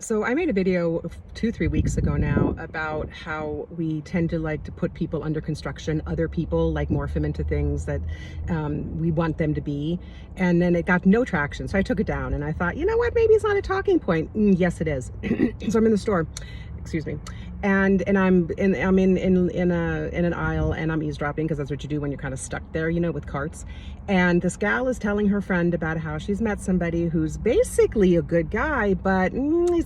So I made a video 2, 3 weeks ago now about how we tend to like to put people under construction, other people like morph them into things that we want them to be. And then it got no traction. So I took it down and I thought, you know what, maybe it's not a talking point. Yes, it is. So I'm in the store, excuse me. And I'm in an aisle and I'm eavesdropping because that's what you do when you're kind of stuck there, you know, with carts. And this gal is telling her friend about how she's met somebody who's basically a good guy, but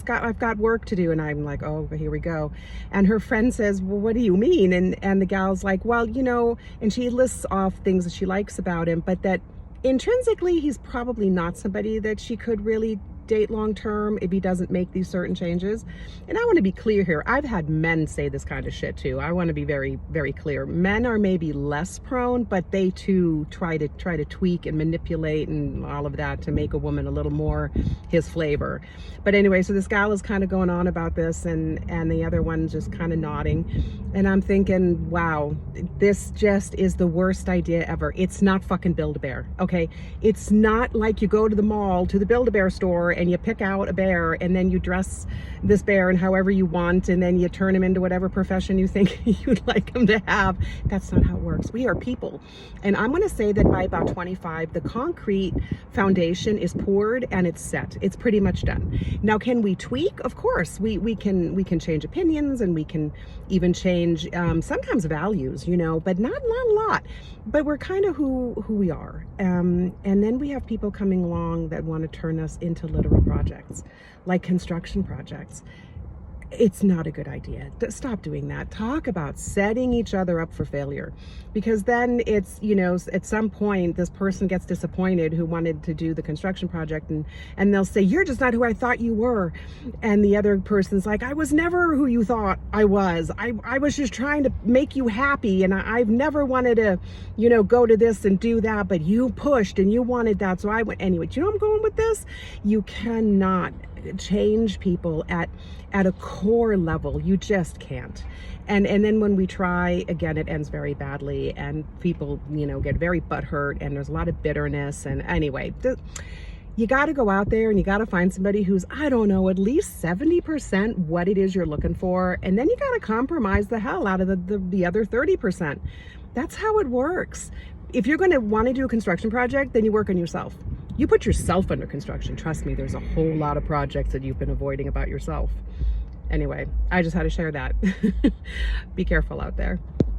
I've got work to do. And I'm like, oh, here we go. And her friend says, well, what do you mean? And the gal's like, well, you know, and she lists off things that she likes about him, but that intrinsically he's probably not somebody that she could really date long term if he doesn't make these certain changes. And I want to be clear here. I've had men say this kind of shit too. I want to be very, very clear. Men are maybe less prone, but they too try to tweak and manipulate and all of that to make a woman a little more his flavor. But anyway, so this gal is kind of going on about this and the other one's just kind of nodding. And I'm thinking, wow, this just is the worst idea ever. It's not fucking Build-A-Bear, okay? It's not like you go to the mall, to the Build-A-Bear store, and you pick out a bear and then you dress this bear in however you want and then you turn him into whatever profession you think you'd like him to have. That's not how it works. We are people. And I'm going to say that by about 25, the concrete foundation is poured and it's set. It's pretty much done. Now, can we tweak? Of course, we can change opinions and we can even change sometimes values, you know, but not a lot. But we're kind of who we are. And then we have people coming along that want to turn us into literal projects, like construction projects. It's not a good idea. Stop doing that. Talk about setting each other up for failure, because then it's, you know, at some point this person gets disappointed who wanted to do the construction project and they'll say, you're just not who I thought you were. And the other person's like, I was never who you thought I was. I was just trying to make you happy. And I've never wanted to, you know, go to this and do that, but you pushed and you wanted that. So I went anyway. Do you know where I'm going with this? You cannot change people at a core level. You just can't. And then when we try, again, it ends very badly and people, you know, get very butthurt and there's a lot of bitterness. And anyway, you got to go out there and you got to find somebody who's, I don't know, at least 70% what it is you're looking for. And then you got to compromise the hell out of the other 30%. That's how it works. If you're going to want to do a construction project, then you work on yourself. You put yourself under construction. Trust me, there's a whole lot of projects that you've been avoiding about yourself. Anyway, I just had to share that. Be careful out there.